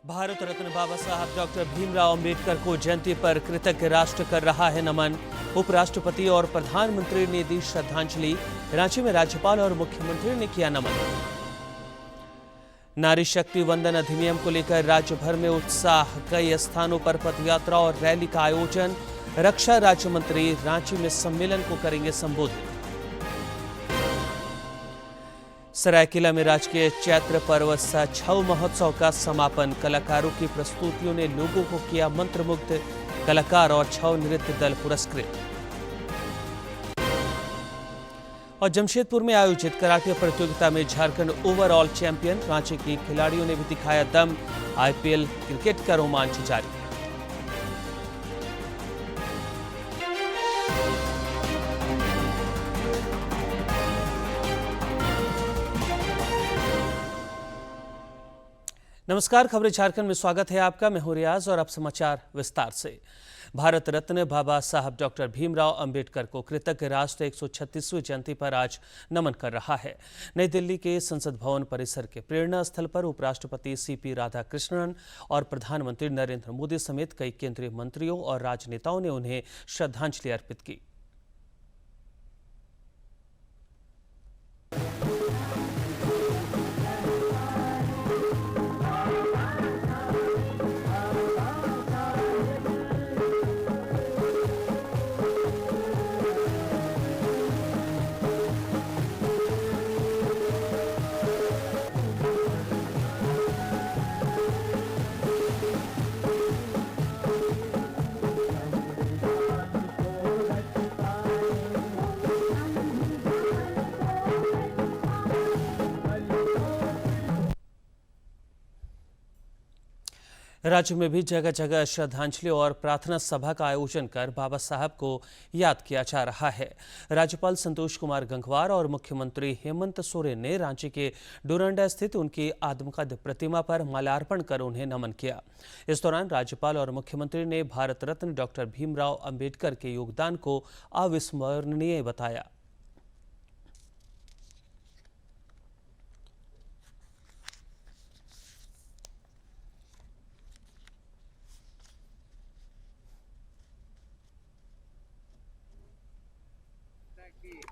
भारत रत्न बाबा साहब डॉक्टर भीमराव अंबेडकर को जयंती पर कृतज्ञ राष्ट्र कर रहा है नमन। उपराष्ट्रपति और प्रधानमंत्री ने दी श्रद्धांजलि। रांची में राज्यपाल और मुख्यमंत्री ने किया नमन। नारी शक्ति वंदन अधिनियम को लेकर राज्य भर में उत्साह। कई स्थानों पर पदयात्रा और रैली का आयोजन। रक्षा राज्य मंत्री रांची में सम्मेलन को करेंगे संबोधित। सरायकेला में राजकीय चैत्र पर्व सह छऊ महोत्सव का समापन। कलाकारों की प्रस्तुतियों ने लोगों को किया मंत्रमुग्ध। कलाकार और छऊ नृत्य दल पुरस्कृत। और जमशेदपुर में आयोजित कराटे प्रतियोगिता में झारखंड ओवरऑल चैंपियन। रांची के खिलाड़ियों ने भी दिखाया दम। आईपीएल क्रिकेट का रोमांच जारी। नमस्कार, खबरें झारखंड में स्वागत है आपका। मैं हूं रियाज और अब समाचार विस्तार से। भारत रत्न बाबा साहब डॉक्टर भीमराव अंबेडकर को कृतज्ञ राष्ट्र 136वीं जयंती पर आज नमन कर रहा है। नई दिल्ली के संसद भवन परिसर के प्रेरणा स्थल पर उपराष्ट्रपति सीपी राधाकृष्णन और प्रधानमंत्री नरेंद्र मोदी समेत कई केंद्रीय मंत्रियों और राजनेताओं ने उन्हें श्रद्धांजलि अर्पित की। राज्य में भी जगह जगह श्रद्धांजलि और प्रार्थना सभा का आयोजन कर बाबा साहब को याद किया जा रहा है। राज्यपाल संतोष कुमार गंगवार और मुख्यमंत्री हेमंत सोरेन ने रांची के डोरंडा स्थित उनकी आदमकद प्रतिमा पर माल्यार्पण कर उन्हें नमन किया। इस दौरान राज्यपाल और मुख्यमंत्री ने भारत रत्न डॉक्टर भीमराव अंबेडकर के योगदान को अविस्मरणीय बताया।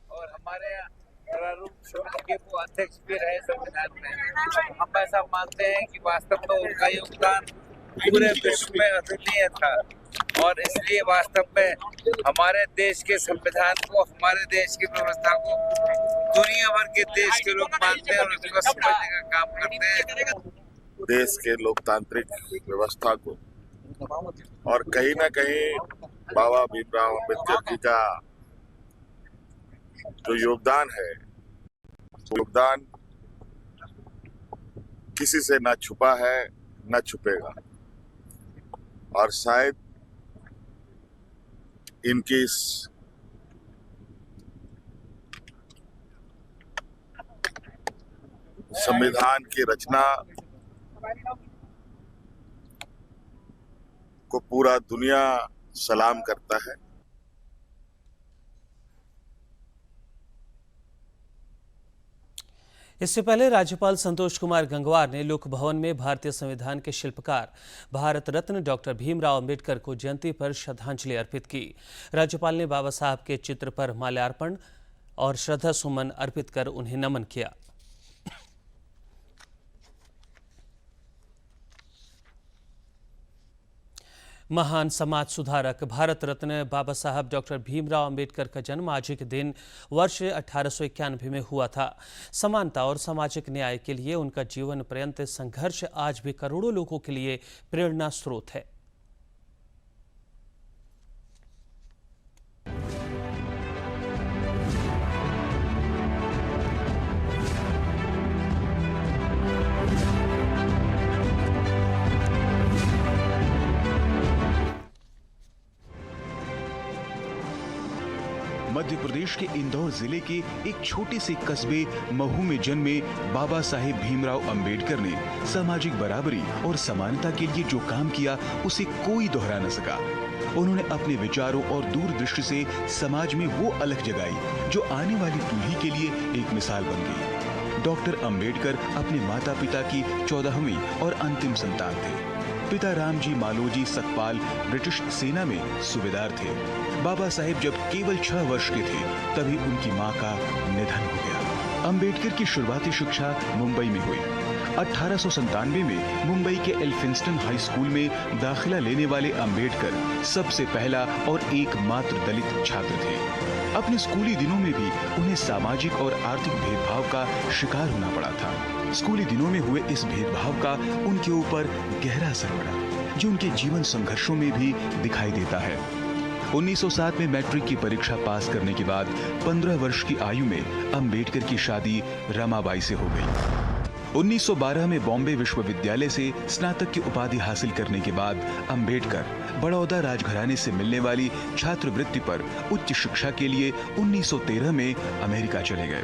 और हमारे प्रारूप समिति के वो अध्यक्ष भी रहे संविधान में। हम ऐसा मानते हैं कि वास्तव में उनका योगदान पूरे विश्व में अतुलनीय था और इसलिए वास्तव में हमारे देश के संविधान को, हमारे देश की व्यवस्था को दुनिया भर के देश के लोग मानते हैं और उसको समझने का काम करते हैं। देश के लोकतांत्रिक व्यवस्था को और कहीं ना कहीं बाबा भीमराव अम्बेडकर जी का जो योगदान है, वो योगदान किसी से ना छुपा है ना छुपेगा। और शायद इनकी इस संविधान की रचना को पूरा दुनिया सलाम करता है। इससे पहले राज्यपाल संतोष कुमार गंगवार ने लोक भवन में भारतीय संविधान के शिल्पकार भारत रत्न डॉक्टर भीमराव अंबेडकर को जयंती पर श्रद्धांजलि अर्पित की। राज्यपाल ने बाबा साहब के चित्र पर माल्यार्पण और श्रद्धा सुमन अर्पित कर उन्हें नमन किया। महान समाज सुधारक भारत रत्न बाबा साहब डॉक्टर भीमराव अंबेडकर का जन्म आज के दिन वर्ष 1891 में हुआ था। समानता और सामाजिक न्याय के लिए उनका जीवन पर्यंत संघर्ष आज भी करोड़ों लोगों के लिए प्रेरणा स्रोत है। मध्य प्रदेश के इंदौर जिले के एक छोटे से कस्बे महू में जन्मे बाबा साहेब भीमराव अंबेडकर ने सामाजिक बराबरी और समानता के लिए जो काम किया उसे कोई दोहरा न सका। उन्होंने अपने विचारों और दूरदृष्टि से समाज में वो अलख जगाई जो आने वाली पीढ़ी के लिए एक मिसाल बन गई। डॉक्टर अंबेडकर अपने माता पिता की 14वीं और अंतिम संतान थे। पिता रामजी मालोजी सकपाल ब्रिटिश सेना में सूबेदार थे। बाबा साहेब जब केवल 6 वर्ष के थे तभी उनकी मां का निधन हो गया। अंबेडकर की शुरुआती शिक्षा मुंबई में हुई। 1897 में मुंबई के एल्फिंस्टन हाई स्कूल में दाखिला लेने वाले अंबेडकर सबसे पहला और एकमात्र दलित छात्र थे। अपने स्कूली दिनों में भी उन्हें सामाजिक और आर्थिक भेदभाव का शिकार होना पड़ा था। स्कूली दिनों में हुए इस भेदभाव का उनके ऊपर गहरा असर पड़ा, जो उनके जीवन संघर्षों में भी दिखाई देता है। 1907 में मैट्रिक की परीक्षा पास करने के बाद 15 वर्ष की आयु में अंबेडकर की शादी रमाबाई से हो गई। 1912 में बॉम्बे विश्वविद्यालय से स्नातक की उपाधि हासिल करने के बाद अंबेडकर बड़ौदा राजघराने से मिलने वाली छात्रवृत्ति पर उच्च शिक्षा के लिए 1913 में अमेरिका चले गए।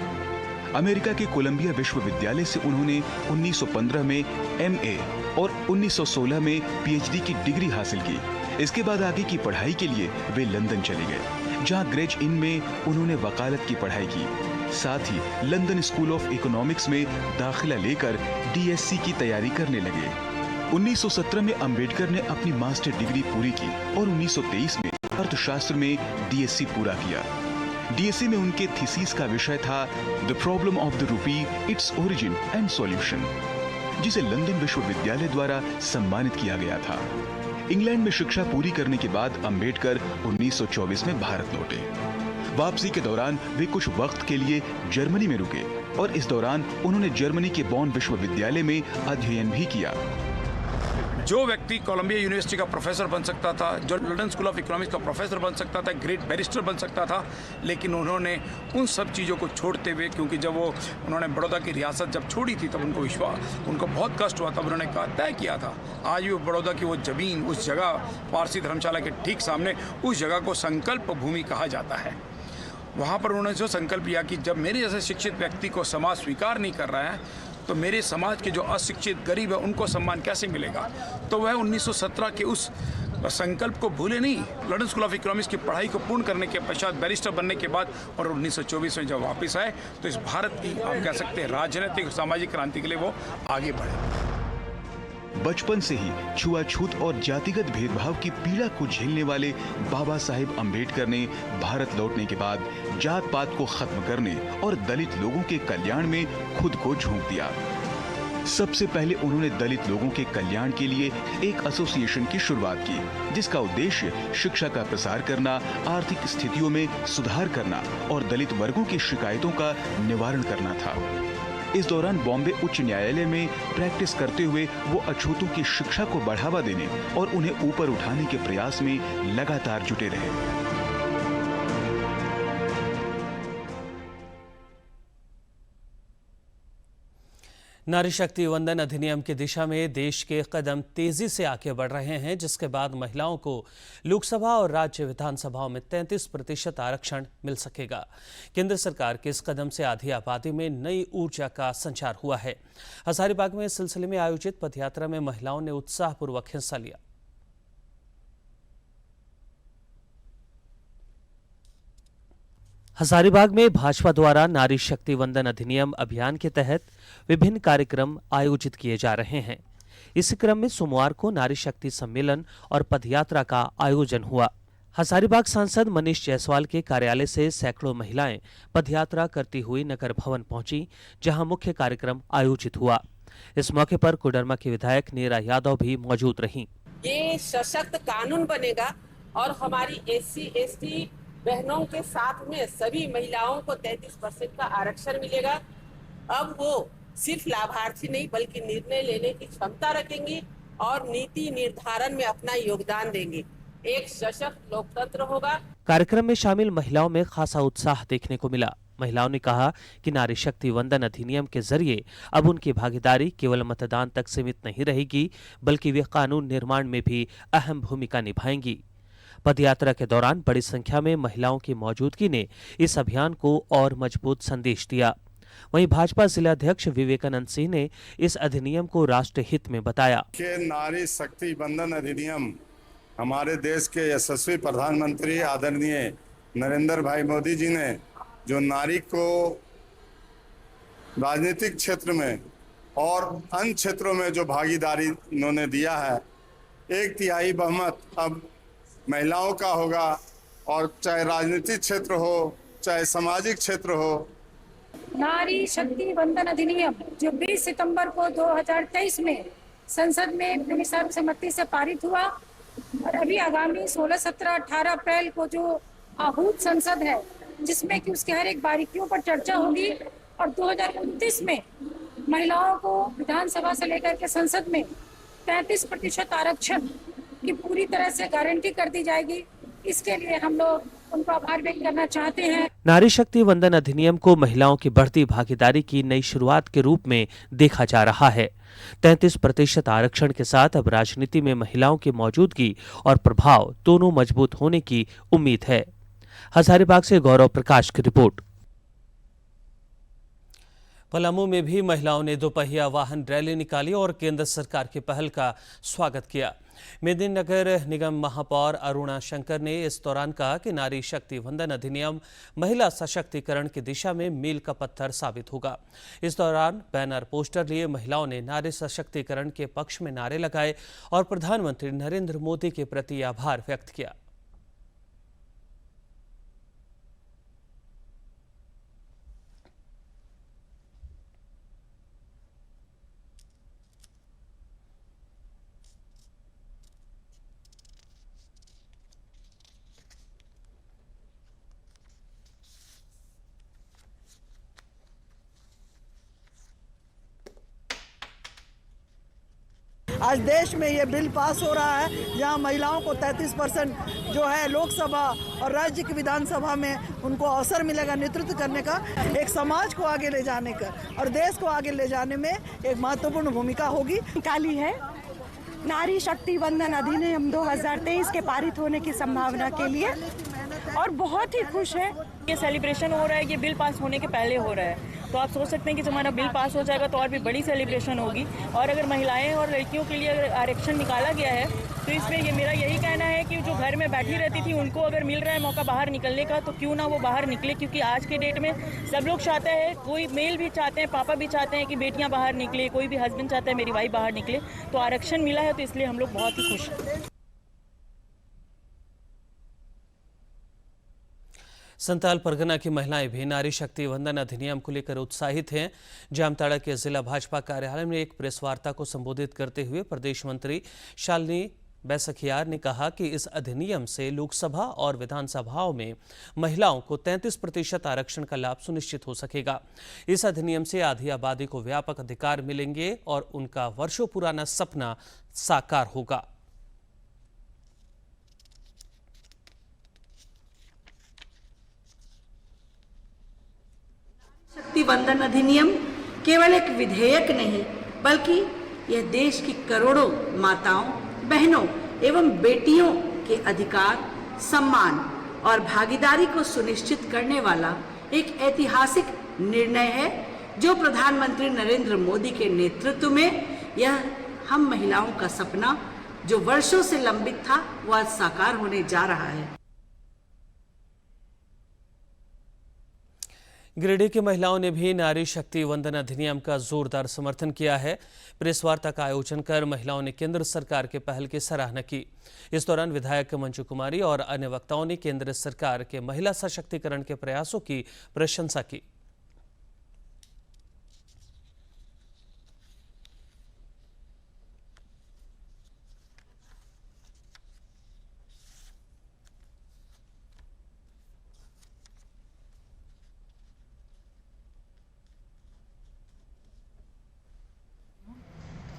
अमेरिका के कोलंबिया विश्वविद्यालय से उन्होंने 1915 में MA और 1916 में PhD की डिग्री हासिल की। इसके बाद आगे की पढ़ाई के लिए वे लंदन चले गए, जहां ग्रेज इन में उन्होंने वकालत की पढ़ाई की। साथ ही लंदन स्कूल ऑफ इकोनॉमिक्स में दाखिला लेकर DSc की तैयारी करने लगे। 1917 में अंबेडकर ने अपनी मास्टर डिग्री पूरी की और 1923 में अर्थशास्त्र में DSc पूरा किया। DSc में उनके थीसिस का विषय था the problem of the rupee, its origin and solution, जिसे लंदन विश्वविद्यालय द्वारा सम्मानित किया गया था। इंग्लैंड में शिक्षा पूरी करने के बाद अंबेडकर 1924 में भारत लौटे। वापसी के दौरान वे कुछ वक्त के लिए जर्मनी में रुके और इस दौरान उन्होंने जर्मनी के बॉन विश्वविद्यालय में अध्ययन भी किया। जो व्यक्ति कोलंबिया यूनिवर्सिटी का प्रोफेसर बन सकता था, जो लंदन स्कूल ऑफ इकोनॉमिक्स का प्रोफेसर बन सकता था, ग्रेट बैरिस्टर बन सकता था, लेकिन उन्होंने उन सब चीज़ों को छोड़ते हुए, क्योंकि जब उन्होंने बड़ौदा की रियासत जब छोड़ी थी तब उनको बहुत कष्ट हुआ। तब उन्होंने तय किया था, आज भी बड़ौदा की वो ज़मीन, उस जगह पारसी धर्मशाला के ठीक सामने उस जगह को संकल्प भूमि कहा जाता है। वहाँ पर उन्होंने जो संकल्प लिया कि जब मेरे जैसे शिक्षित व्यक्ति को समाज स्वीकार नहीं कर रहा है तो मेरे समाज के जो अशिक्षित गरीब है उनको सम्मान कैसे मिलेगा। तो वह 1917 के उस संकल्प को भूले नहीं। लंदन स्कूल ऑफ इकोनॉमिक्स की पढ़ाई को पूर्ण करने के पश्चात बैरिस्टर बनने के बाद और 1924 में जब वापस आए तो इस भारत की आप कह सकते हैं राजनीतिक और सामाजिक क्रांति के लिए वो आगे बढ़े। बचपन से ही छुआछूत और जातिगत भेदभाव की पीड़ा को झेलने वाले बाबा साहेब अंबेडकर ने भारत लौटने के बाद जात पात को खत्म करने और दलित लोगों के कल्याण में खुद को झोंक दिया। सबसे पहले उन्होंने दलित लोगों के कल्याण के लिए एक एसोसिएशन की शुरुआत की, जिसका उद्देश्य शिक्षा का प्रसार करना, आर्थिक स्थितियों में सुधार करना और दलित वर्गों की शिकायतों का निवारण करना था। इस दौरान बॉम्बे उच्च न्यायालय में प्रैक्टिस करते हुए वो अछूतों की शिक्षा को बढ़ावा देने और उन्हें ऊपर उठाने के प्रयास में लगातार जुटे रहे। नारी शक्ति वंदन अधिनियम की दिशा में देश के कदम तेजी से आगे बढ़ रहे हैं, जिसके बाद महिलाओं को लोकसभा और राज्य विधानसभाओं में 33% आरक्षण मिल सकेगा। केंद्र सरकार के इस कदम से आधी आबादी में नई ऊर्जा का संचार हुआ है। हजारीबाग में इस सिलसिले में आयोजित पदयात्रा में महिलाओं ने उत्साहपूर्वक हिस्सा लिया। हजारीबाग में भाजपा द्वारा नारी शक्ति वंदन अधिनियम अभियान के तहत विभिन्न कार्यक्रम आयोजित किए जा रहे हैं। इसी क्रम में सोमवार को नारी शक्ति सम्मेलन और पदयात्रा का आयोजन हुआ। हजारीबाग सांसद मनीष जायसवाल के कार्यालय से सैकड़ों महिलाएं पदयात्रा करती हुई नगर भवन पहुंची, जहां मुख्य कार्यक्रम आयोजित हुआ। इस मौके पर कोडरमा की विधायक नीरा यादव भी मौजूद रहीं। ये सशक्त कानून बनेगा और हमारी SC ST बहनों के साथ में सभी महिलाओं को 33% का आरक्षण मिलेगा। अब वो सिर्फ लाभार्थी नहीं बल्कि निर्णय लेने की क्षमता रखेंगी और नीति निर्धारण में अपना योगदान देंगे। एक सशक्त लोकतंत्र होगा। कार्यक्रम में शामिल महिलाओं में खासा उत्साह देखने को मिला। महिलाओं ने कहा कि नारी शक्ति वंदन अधिनियम के जरिए अब उनकी भागीदारी केवल मतदान तक सीमित नहीं रहेगी, बल्कि वे कानून निर्माण में भी अहम भूमिका निभाएंगी। पदयात्रा के दौरान बड़ी संख्या में महिलाओं की मौजूदगी ने इस अभियान को और मजबूत संदेश दिया। वहीं भाजपा जिलाध्यक्ष विवेकानंद सिंह ने इस अधिनियम को राष्ट्र हित में बताया कि नारी शक्ति वंदन अधिनियम हमारे देश के यशस्वी प्रधानमंत्री आदरणीय नरेंद्र भाई मोदी जी ने जो नारी को राजनीतिक क्षेत्र में और अन्य क्षेत्रों में जो भागीदारी इन्होंने दिया है, 1/3 बहुमत अब महिलाओं का होगा, और चाहे राजनीतिक क्षेत्र हो चाहे सामाजिक क्षेत्र हो। नारी शक्ति वंदन अधिनियम जो 20 सितंबर को 2023 में संसद में पूरी सर्वसम्मति से पारित हुआ, और अभी आगामी 16, 17, 18 अप्रैल को जो आहूत संसद है जिसमें कि उसके हर एक बारीकियों पर चर्चा होगी, और 2029 में महिलाओं को विधानसभा से लेकर के संसद में 33% आरक्षण की पूरी तरह से गारंटी कर दी जाएगी। इसके लिए हम लोग उनको आभार व्यक्त करना चाहते हैं। नारी शक्ति वंदन अधिनियम को महिलाओं की बढ़ती भागीदारी की नई शुरुआत के रूप में देखा जा रहा है। 33% आरक्षण के साथ अब राजनीति में महिलाओं की मौजूदगी और प्रभाव दोनों मजबूत होने की उम्मीद है। हजारीबाग से गौरव प्रकाश की रिपोर्ट। पलामू में भी महिलाओं ने दोपहिया वाहन रैली निकाली और केंद्र सरकार की पहल का स्वागत किया। मेदिनीनगर निगम महापौर अरुणा शंकर ने इस दौरान कहा कि नारी शक्ति वंदन अधिनियम महिला सशक्तिकरण की दिशा में मील का पत्थर साबित होगा। इस दौरान बैनर पोस्टर लिए महिलाओं ने नारी सशक्तिकरण के पक्ष में नारे लगाए और प्रधानमंत्री नरेंद्र मोदी के प्रति आभार व्यक्त किया। आज देश में ये बिल पास हो रहा है जहां महिलाओं को 33% जो है लोकसभा और राज्य की विधानसभा में उनको अवसर मिलेगा नेतृत्व करने का, एक समाज को आगे ले जाने का और देश को आगे ले जाने में एक महत्वपूर्ण भूमिका होगी। निकाली है नारी शक्ति वंदन अधिनियम 2023 के पारित होने की संभावना के लिए, और बहुत ही खुश है। ये सेलिब्रेशन हो रहा है, ये बिल पास होने के पहले हो रहा है, तो आप सोच सकते हैं कि जब हमारा बिल पास हो जाएगा तो और भी बड़ी सेलिब्रेशन होगी। और अगर महिलाएं और लड़कियों के लिए अगर आरक्षण निकाला गया है तो इसमें ये मेरा यही कहना है कि जो घर में बैठी रहती थी उनको अगर मिल रहा है मौका बाहर निकलने का, तो क्यों ना वो बाहर निकले, क्योंकि आज के डेट में सब लोग चाहते हैं, कोई मेल भी चाहते हैं, पापा भी चाहते हैं कि बेटियाँ बाहर निकले, कोई भी हस्बैंड चाहता है मेरी वाइफ बाहर निकले। तो आरक्षण मिला है तो इसलिए हम लोग बहुत ही खुश हैं। संताल परगना की महिलाएं भी नारी शक्ति वंदन अधिनियम को लेकर उत्साहित हैं। जामताड़ा के जिला भाजपा कार्यालय में एक प्रेस वार्ता को संबोधित करते हुए प्रदेश मंत्री शालिनी बैसखियार ने कहा कि इस अधिनियम से लोकसभा और विधानसभाओं में महिलाओं को 33% आरक्षण का लाभ सुनिश्चित हो सकेगा। इस अधिनियम से आधी आबादी को व्यापक अधिकार मिलेंगे और उनका वर्षों पुराना सपना साकार होगा। शक्ति वंदन अधिनियम केवल एक विधेयक नहीं, बल्कि यह देश की करोड़ों माताओं, बहनों एवं बेटियों के अधिकार, सम्मान और भागीदारी को सुनिश्चित करने वाला एक ऐतिहासिक निर्णय है, जो प्रधानमंत्री नरेंद्र मोदी के नेतृत्व में यह हम महिलाओं का सपना जो वर्षों से लंबित था वह आज साकार होने जा रहा है। गिरिडीह की महिलाओं ने भी नारी शक्ति वंदन अधिनियम का जोरदार समर्थन किया है। प्रेस वार्ता का आयोजन कर महिलाओं ने केंद्र सरकार के पहल की सराहना की। इस दौरान विधायक मंजू कुमारी और अन्य वक्ताओं ने केंद्र सरकार के महिला सशक्तिकरण के प्रयासों की प्रशंसा की।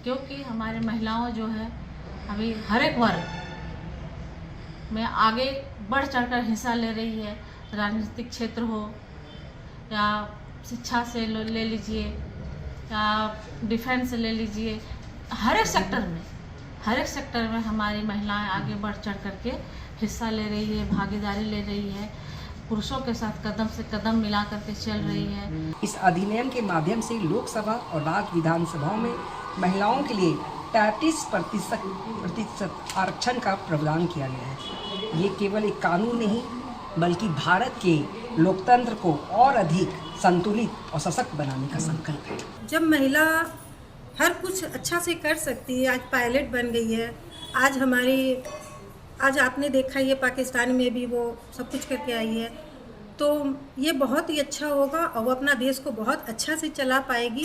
क्योंकि हमारी महिलाओं जो है अभी हर एक वर्ग में आगे बढ़ चढ़कर हिस्सा ले रही है। राजनीतिक क्षेत्र हो या शिक्षा से ले लीजिए या डिफेंस से ले लीजिए, हर एक सेक्टर में हमारी महिलाएं आगे बढ़ चढ़ करके हिस्सा ले रही है, भागीदारी ले रही है, पुरुषों के साथ कदम से कदम मिला करके चल रही है। इस अधिनियम के माध्यम से लोकसभा और राज्य विधानसभाओं में महिलाओं के लिए 33% आरक्षण का प्रावधान किया गया है। ये केवल एक कानून नहीं, बल्कि भारत के लोकतंत्र को और अधिक संतुलित और सशक्त बनाने का संकल्प है। जब महिला हर कुछ अच्छा से कर सकती है, आज पायलट बन गई है, आज आपने देखा ये पाकिस्तान में भी वो सब कुछ करके आई है, तो ये बहुत ही अच्छा होगा और वो अपना देश को बहुत अच्छा से चला पाएगी।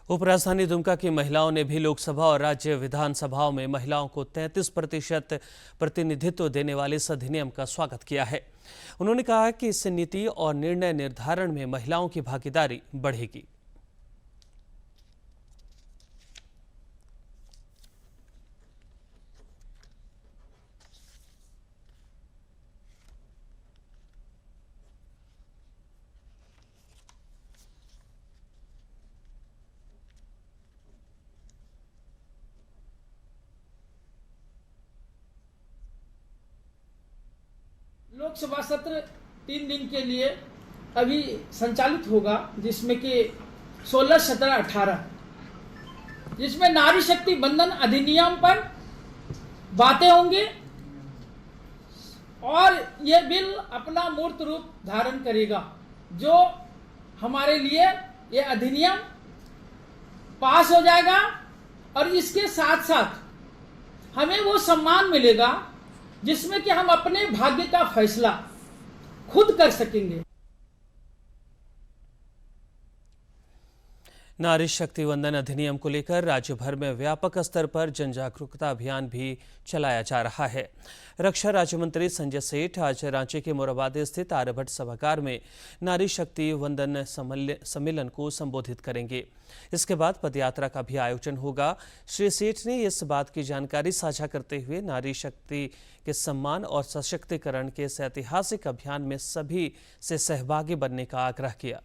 उपराजधानी दुमका की महिलाओं ने भी लोकसभा और राज्य विधानसभाओं में महिलाओं को 33% प्रतिनिधित्व देने वाले इस अधिनियम का स्वागत किया है। उन्होंने कहा कि इससे नीति और निर्णय निर्धारण में महिलाओं की भागीदारी बढ़ेगी। लोकसभा सत्र 3 दिन के लिए अभी संचालित होगा, जिसमें कि 16, 17, 18, जिसमें नारी शक्ति बंधन अधिनियम पर बातें होंगी और ये बिल अपना मूर्त रूप धारण करेगा, जो हमारे लिए ये अधिनियम पास हो जाएगा और इसके साथ साथ हमें वो सम्मान मिलेगा जिसमें कि हम अपने भाग्य का फैसला खुद कर सकेंगे। नारी शक्ति वंदन अधिनियम को लेकर राज्य भर में व्यापक स्तर पर जन जागरूकता अभियान भी चलाया जा रहा है। रक्षा राज्य मंत्री संजय सेठ आज रांची के मोराबादी स्थित आर्यभट्ट सभागार में नारी शक्ति वंदन सम्मेलन को संबोधित करेंगे। इसके बाद पदयात्रा का भी आयोजन होगा। श्री सेठ ने इस बात की जानकारी साझा करते हुए नारी शक्ति के सम्मान और सशक्तिकरण के इस ऐतिहासिक अभियान में सभी से सहभागी बनने का आग्रह किया।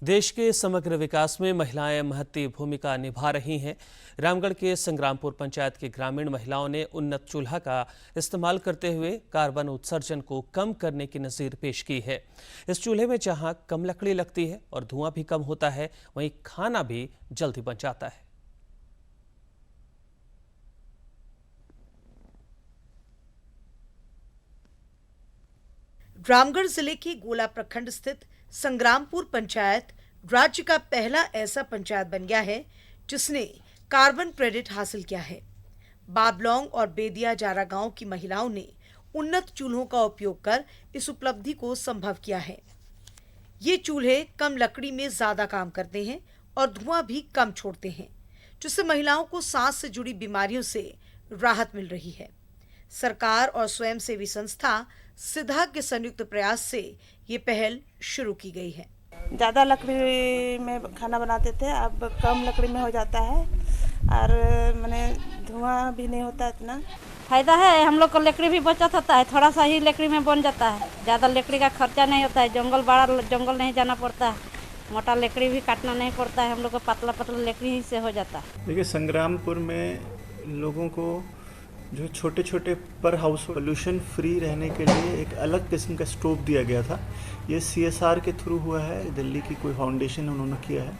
देश के समग्र विकास में महिलाएं महत्वपूर्ण भूमिका निभा रही हैं। रामगढ़ के संग्रामपुर पंचायत की ग्रामीण महिलाओं ने उन्नत चूल्हा का इस्तेमाल करते हुए कार्बन उत्सर्जन को कम करने की नज़ीर पेश की है। इस चूल्हे में जहां कम लकड़ी लगती है और धुआं भी कम होता है, वहीं खाना भी जल्दी बन जाता है। रामगढ़ जिले के गोला प्रखंड स्थित संग्रामपुर पंचायत राज्य का पहला ऐसा पंचायत बन गया है जिसने कार्बन क्रेडिट हासिल किया है। बाबलौंग और बेदिया जारा गांव की महिलाओं ने उन्नत चूल्हों का उपयोग कर इस उपलब्धि को संभव किया है। ये चूल्हे कम लकड़ी में ज्यादा काम करते हैं और धुआं भी कम छोड़ते हैं, जिससे महिलाओं को सांस से जुड़ी बीमारियों से राहत मिल रही है। सरकार और स्वयंसेवी संस्था सिद्धा के संयुक्त प्रयास से ये पहल शुरू की गई है। ज़्यादा लकड़ी में खाना बनाते थे, अब कम लकड़ी में हो जाता है और माने धुआं भी नहीं होता इतना। फायदा है, हम लोग को लकड़ी भी बचत होता है, थोड़ा सा ही लकड़ी में बन जाता है, ज़्यादा लकड़ी का खर्चा नहीं होता है, बड़ा जंगल नहीं जाना पड़ता है, मोटा लकड़ी भी काटना नहीं पड़ता है, हम लोग को पतला पतला लकड़ी ही से हो जाता है। देखिए, संग्रामपुर में लोगों को जो छोटे छोटे पर हाउस पोल्यूशन फ्री रहने के लिए एक अलग किस्म का स्टोव दिया गया था। ये CSR के थ्रू हुआ है, दिल्ली की कोई फाउंडेशन उन्होंने किया है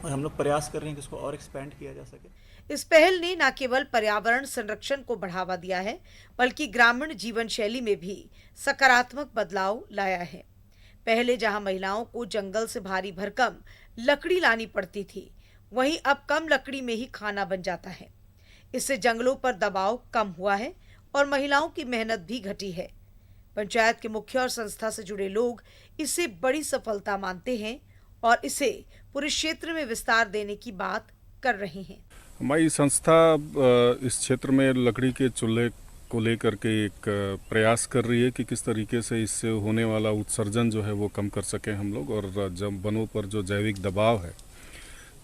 और हम लोग प्रयास कर रहे हैं कि इसको और एक्सपेंड किया जा सके। इस पहल ने न केवल पर्यावरण संरक्षण को बढ़ावा दिया है, बल्कि ग्रामीण जीवन शैली में भी सकारात्मक बदलाव लाया है। पहले जहां महिलाओं को जंगल से भारी भरकम लकड़ी लानी पड़ती थी, वहीं अब कम लकड़ी में ही खाना बन जाता है। इससे जंगलों पर दबाव कम हुआ है और महिलाओं की मेहनत भी घटी है। पंचायत के मुखिया और संस्था से जुड़े लोग इसे बड़ी सफलता मानते हैं और इसे पूरे क्षेत्र में विस्तार देने की बात कर रहे हैं। हमारी संस्था इस क्षेत्र में लकड़ी के चूल्हे को लेकर के एक प्रयास कर रही है कि किस तरीके से इससे होने वाला उत्सर्जन जो है वो कम कर सकें हम लोग, और जब वनों पर जो जैविक दबाव है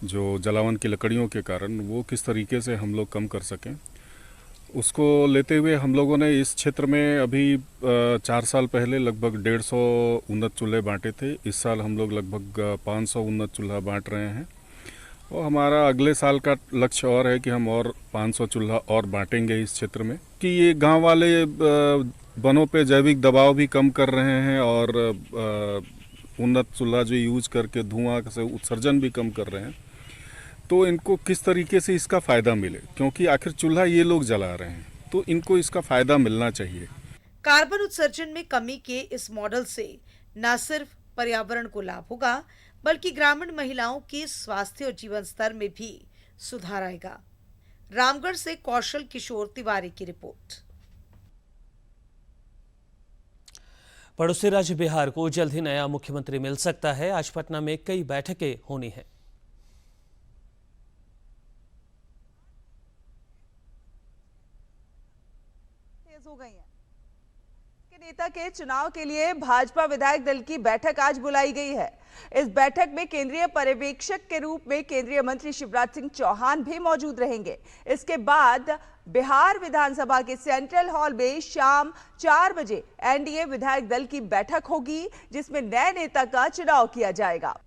जो जलावन की लकड़ियों के कारण, वो किस तरीके से हम लोग कम कर सकें, उसको लेते हुए हम लोगों ने इस क्षेत्र में अभी 4 साल पहले लगभग 150 उन्नत चूल्हे बांटे थे। इस साल हम लोग लगभग 500 उन्नत चूल्हा बांट रहे हैं और हमारा अगले साल का लक्ष्य और है कि हम और 500 चूल्हा और बांटेंगे इस क्षेत्र में, कि ये गांव वाले वनों पे जैविक दबाव भी कम कर रहे हैं और उन्नत चूल्हा जो यूज करके धुआं से उत्सर्जन भी कम कर रहे हैं, तो इनको किस तरीके से इसका फ़ायदा मिले, क्योंकि आखिर चूल्हा ये लोग जला रहे हैं, तो इनको इसका फ़ायदा मिलना चाहिए। कार्बन उत्सर्जन में कमी के इस मॉडल से न सिर्फ पर्यावरण को लाभ होगा, बल्कि ग्रामीण महिलाओं के स्वास्थ्य और जीवन स्तर में भी सुधार आएगा। रामगढ़ से कौशल किशोर तिवारी की रिपोर्ट। पड़ोसी राज्य बिहार को जल्द ही नया मुख्यमंत्री मिल सकता है। आज पटना में कई बैठकें होनी हैं। तेज हो गई हैं। के नेता के चुनाव के लिए भाजपा विधायक दल की बैठक आज बुलाई गई है। इस बैठक में केंद्रीय पर्यवेक्षक के रूप में केंद्रीय मंत्री शिवराज सिंह चौहान भी मौजूद रहेंगे। इसके बाद बिहार विधानसभा के सेंट्रल हॉल में शाम 4 बजे एनडीए विधायक दल की बैठक होगी, जिसमें नए नेता का चुनाव किया जाएगा।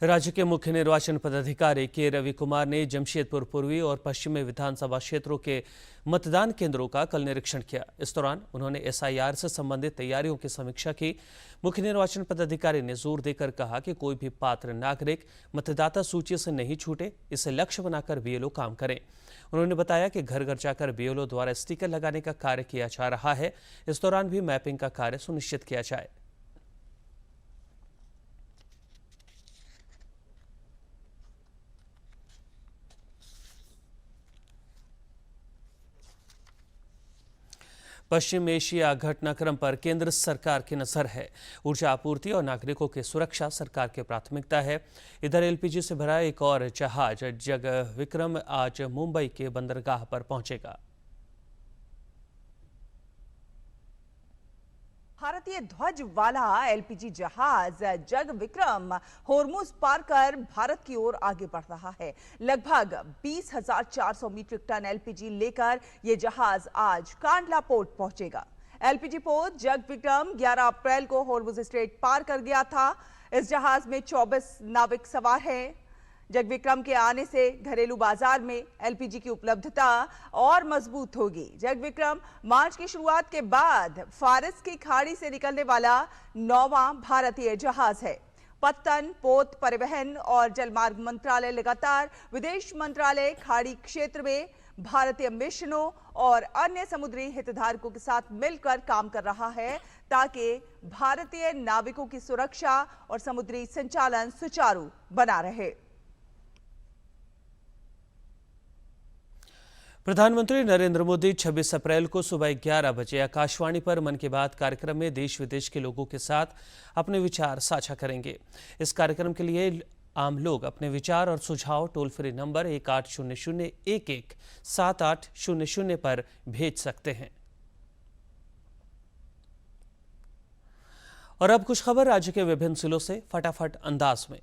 राज्य के मुख्य निर्वाचन पदाधिकारी के रवि कुमार ने जमशेदपुर पूर्वी और पश्चिमी विधानसभा क्षेत्रों के मतदान केंद्रों का कल निरीक्षण किया। इस दौरान उन्होंने एसआईआर से संबंधित तैयारियों की समीक्षा की। मुख्य निर्वाचन पदाधिकारी ने जोर देकर कहा कि कोई भी पात्र नागरिक मतदाता सूची से नहीं छूटे, इसे लक्ष्य बनाकर बीएलओ काम करें। उन्होंने बताया कि घर घर जाकर बीएलओ द्वारा स्टिकर लगाने का कार्य किया जा रहा है। इस दौरान भी मैपिंग का कार्य सुनिश्चित किया जाए। पश्चिम एशिया घटनाक्रम पर केंद्र सरकार की नजर है। ऊर्जा आपूर्ति और नागरिकों की सुरक्षा सरकार की प्राथमिकता है। इधर एलपीजी से भरा एक और जहाज जग विक्रम आज मुंबई के बंदरगाह पर पहुंचेगा। भारतीय ध्वज वाला एलपीजी जहाज जग विक्रम होर्मुज पार कर भारत की ओर आगे बढ़ रहा है। लगभग 20,400 मीट्रिक टन एलपीजी लेकर यह जहाज आज कांडला पोर्ट पहुंचेगा। एलपीजी पोर्ट जग विक्रम 11 अप्रैल को होर्मुज स्ट्रेट पार कर गया था। इस जहाज में 24 नाविक सवार हैं। जग विक्रम के आने से घरेलू बाजार में एलपीजी की उपलब्धता और मजबूत होगी। जग विक्रम मार्च की शुरुआत के बाद फारस की खाड़ी से निकलने वाला 9वां भारतीय जहाज है। पत्तन, पोत, परिवहन और जलमार्ग मंत्रालय लगातार विदेश मंत्रालय खाड़ी क्षेत्र में भारतीय मिशनों और अन्य समुद्री हितधारकों के साथ मिलकर काम कर रहा है, ताकि भारतीय नाविकों की सुरक्षा और समुद्री संचालन सुचारू बना रहे। प्रधानमंत्री नरेंद्र मोदी 26 अप्रैल को सुबह 11 बजे आकाशवाणी पर मन की बात कार्यक्रम में देश विदेश के लोगों के साथ अपने विचार साझा करेंगे। इस कार्यक्रम के लिए आम लोग अपने विचार और सुझाव टोल फ्री नंबर 1800-11-7800 पर भेज सकते हैं। और अब कुछ खबर राज्य के विभिन्न जिलों से फटाफट अंदाज में।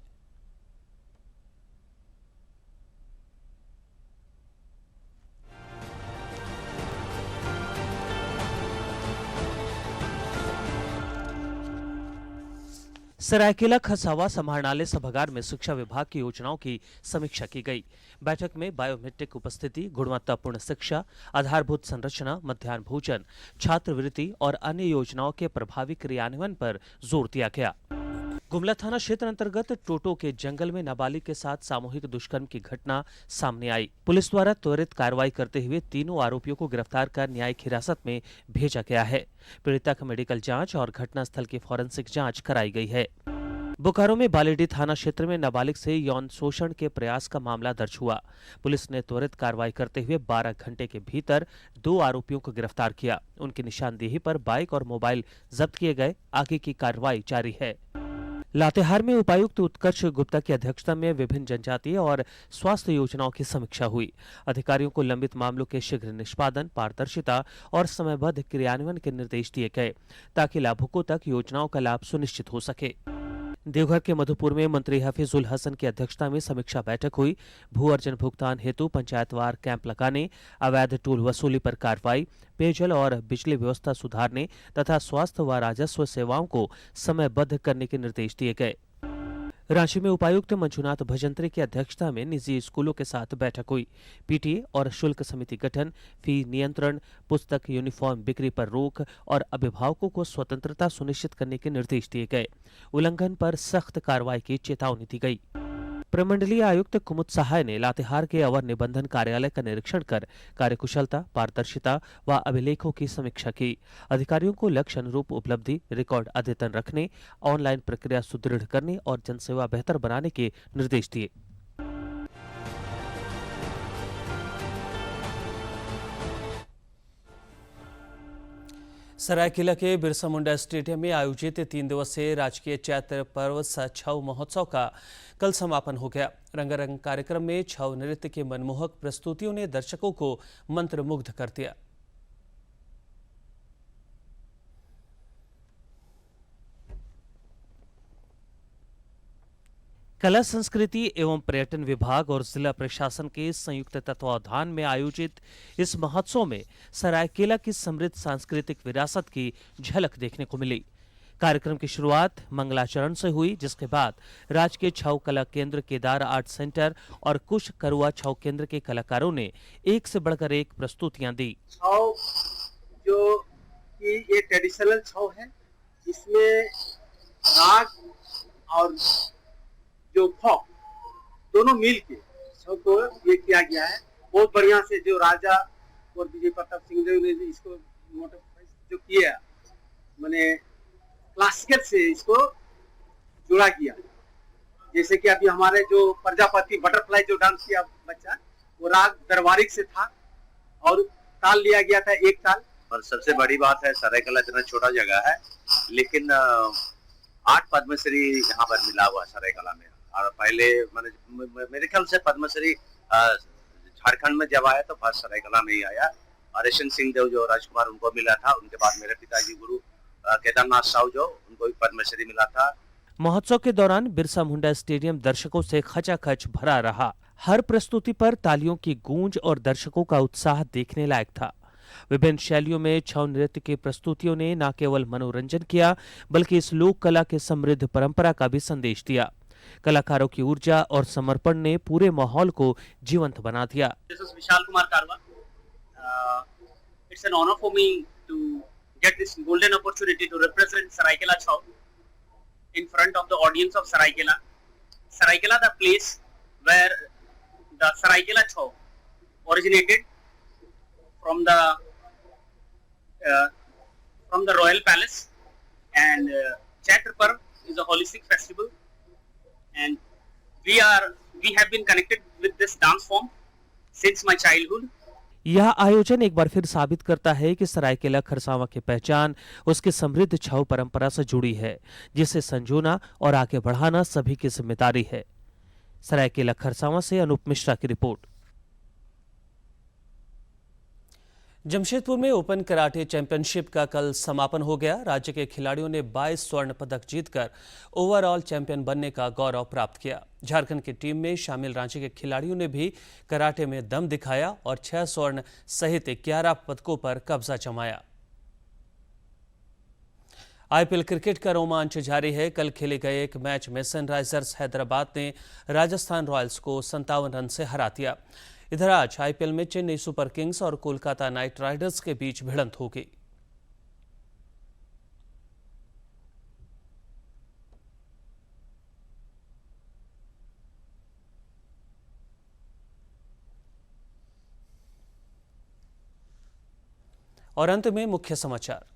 सरायकेला खसावा समाहरणालय सभागार में शिक्षा विभाग की योजनाओं की समीक्षा की गई। बैठक में बायोमेट्रिक उपस्थिति, गुणवत्तापूर्ण शिक्षा, आधारभूत संरचना, मध्याह्न भोजन, छात्रवृत्ति और अन्य योजनाओं के प्रभावी क्रियान्वयन पर जोर दिया गया। गुमला थाना क्षेत्र अंतर्गत टोटो के जंगल में नाबालिग के साथ सामूहिक दुष्कर्म की घटना सामने आई। पुलिस द्वारा त्वरित कार्रवाई करते हुए तीनों आरोपियों को गिरफ्तार कर न्यायिक हिरासत में भेजा गया है। पीड़िता का मेडिकल जांच और घटनास्थल की फॉरेंसिक जांच कराई गई है। बोकारो में बालेडी थाना क्षेत्र में नाबालिग से यौन शोषण के प्रयास का मामला दर्ज हुआ। पुलिस ने त्वरित कार्रवाई करते हुए 12 घंटे के भीतर 2 आरोपियों को गिरफ्तार किया। उनकी निशानदेही पर बाइक और मोबाइल जब्त किए गए। आगे की कार्रवाई जारी है। लातेहार में उपायुक्त उत्कर्ष गुप्ता की अध्यक्षता में विभिन्न जनजातीय और स्वास्थ्य योजनाओं की समीक्षा हुई। अधिकारियों को लंबित मामलों के शीघ्र निष्पादन, पारदर्शिता और समयबद्ध क्रियान्वयन के निर्देश दिए गए, ताकि लाभुकों तक योजनाओं का लाभ सुनिश्चित हो सके। देवघर के मधुपुर में मंत्री हफीजुल हसन की अध्यक्षता में समीक्षा बैठक हुई। भू अर्जन भुगतान हेतु पंचायतवार कैंप लगाने, अवैध टोल वसूली पर कार्रवाई, पेयजल और बिजली व्यवस्था सुधारने तथा स्वास्थ्य व राजस्व सेवाओं को समयबद्ध करने के निर्देश दिए गए। रांची में उपायुक्त मंजुनाथ भजंत्री की अध्यक्षता में निजी स्कूलों के साथ बैठक हुई। पीटीए और शुल्क समिति गठन, फी नियंत्रण, पुस्तक यूनिफॉर्म बिक्री पर रोक और अभिभावकों को स्वतंत्रता सुनिश्चित करने के निर्देश दिए गए। उल्लंघन पर सख्त कार्रवाई की चेतावनी दी गई। प्रमंडलीय आयुक्त कुमुद सहाय ने लातेहार के अवर निबंधन कार्यालय का निरीक्षण कर कार्यकुशलता, पारदर्शिता व अभिलेखों की समीक्षा की। अधिकारियों को लक्ष्य अनुरूप उपलब्धि, रिकॉर्ड अद्यतन रखने, ऑनलाइन प्रक्रिया सुदृढ़ करने और जनसेवा बेहतर बनाने के निर्देश दिए। सरायकेला के बिरसा मुंडा स्टेडियम में आयोजित 3 दिवसीय राजकीय चैत्र पर्व छऊ महोत्सव का कल समापन हो गया। रंगारंग कार्यक्रम में छऊ नृत्य की मनमोहक प्रस्तुतियों ने दर्शकों को मंत्रमुग्ध कर दिया। कला संस्कृति एवं पर्यटन विभाग और जिला प्रशासन के संयुक्त तत्वावधान में आयोजित इस महोत्सव में सरायकेला की समृद्ध सांस्कृतिक विरासत की झलक देखने को मिली। कार्यक्रम की शुरुआत मंगलाचरण से हुई, जिसके बाद राजकीय छऊ कला केंद्र, केदार आर्ट सेंटर और कुश करुआ छऊ केंद्र के कलाकारों ने एक से बढ़कर एक प्रस्तुतियां दी। छऊ जो कि ये ट्रेडिशनल छऊ है, इसमें राग और जो फॉक दोनों मिल के छऊ को ये किया गया है। बहुत बढ़िया से जो राजा और विजय प्रताप सिंह देव ने इसको जो किया, मैंने क्लासिकल से इसको जुड़ा किया। जैसे कि अभी हमारे जो प्रजापति बटरफ्लाई जो डांस किया बच्चा, वो राग दरबारिक से था और ताल लिया गया था, एक ताल। और सबसे बड़ी बात है, सरायकेला इतना छोटा जगह है, लेकिन 8 पद्मश्री यहाँ पर मिला हुआ सरायकेला में। और पहले मेरे ख्याल से पद्मश्री झारखंड में जब आया तो फर्स्ट सरायकेला में ही आया। और रेशन सिंह देव जो राजकुमार, उनको मिला था। उनके बाद मेरे पिताजी गुरु केदारनाथ साहू जो, उनको भी पद्मश्री मिला था। महोत्सव के दौरान बिरसा मुंडा स्टेडियम दर्शकों से खचाखच भरा रहा। हर प्रस्तुति पर तालियों की गूंज और दर्शकों का उत्साह देखने लायक था। विभिन्न शैलियों में छऊ नृत्य की प्रस्तुतियों ने न केवल मनोरंजन किया, बल्कि इस लोक कला के समृद्ध परंपरा का भी संदेश दिया। कलाकारों की ऊर्जा और समर्पण ने पूरे माहौल को जीवंत बना दिया। Vishal Kumar Karwa, it's an honour for me to get this golden opportunity to represent Saraikela Chau in front of the audience of Saraikela. Saraikela, the place where the Saraikela Chau originated from the Royal Palace, and Chaitra Parv is a holistic festival, and we have been connected with this dance form since my childhood. यह आयोजन एक बार फिर साबित करता है कि सरायकेला खरसावां की पहचान उसकी समृद्ध छऊ परंपरा से जुड़ी है, जिसे संजोना और आगे बढ़ाना सभी की जिम्मेदारी है। सरायकेला खरसावां से अनूप मिश्रा की रिपोर्ट। जमशेदपुर में ओपन कराटे चैंपियनशिप का कल समापन हो गया। राज्य के खिलाड़ियों ने 22 स्वर्ण पदक जीतकर ओवरऑल चैंपियन बनने का गौरव प्राप्त किया। झारखंड की टीम में शामिल रांची के खिलाड़ियों ने भी कराटे में दम दिखाया और 6 स्वर्ण सहित 11 पदकों पर कब्जा जमाया। आईपीएल क्रिकेट का रोमांच जारी है। कल खेले गए एक मैच में सनराइजर्स हैदराबाद ने राजस्थान रॉयल्स को 57 रन से हरा दिया। इधर आज आईपीएल में चेन्नई सुपर किंग्स और कोलकाता नाइट राइडर्स के बीच भिड़ंत होगी। और अंत में मुख्य समाचार।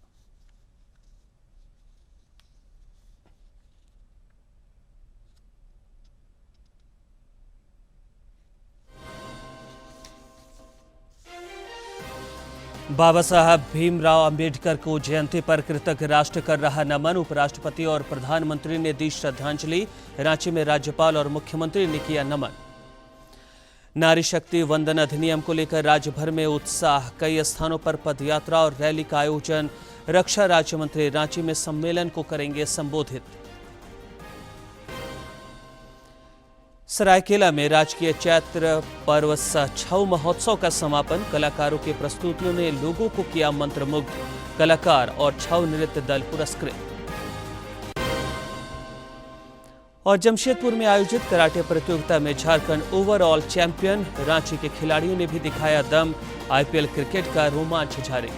बाबा साहब भीमराव अंबेडकर को जयंती पर कृतज्ञ राष्ट्र कर रहा नमन। उपराष्ट्रपति और प्रधानमंत्री ने दी श्रद्धांजलि। रांची में राज्यपाल और मुख्यमंत्री ने किया नमन। नारी शक्ति वंदन अधिनियम को लेकर राज्य भर में उत्साह। कई स्थानों पर पदयात्रा और रैली का आयोजन। रक्षा राज्य मंत्री रांची में सम्मेलन को करेंगे संबोधित। सरायकेला में राजकीय चैत्र पर्व छऊ महोत्सव का समापन। कलाकारों की प्रस्तुतियों ने लोगों को किया मंत्रमुग्ध। कलाकार और छऊ नृत्य दल पुरस्कृत। और जमशेदपुर में आयोजित कराटे प्रतियोगिता में झारखंड ओवरऑल चैंपियन। रांची के खिलाड़ियों ने भी दिखाया दम। आईपीएल क्रिकेट का रोमांच जारी।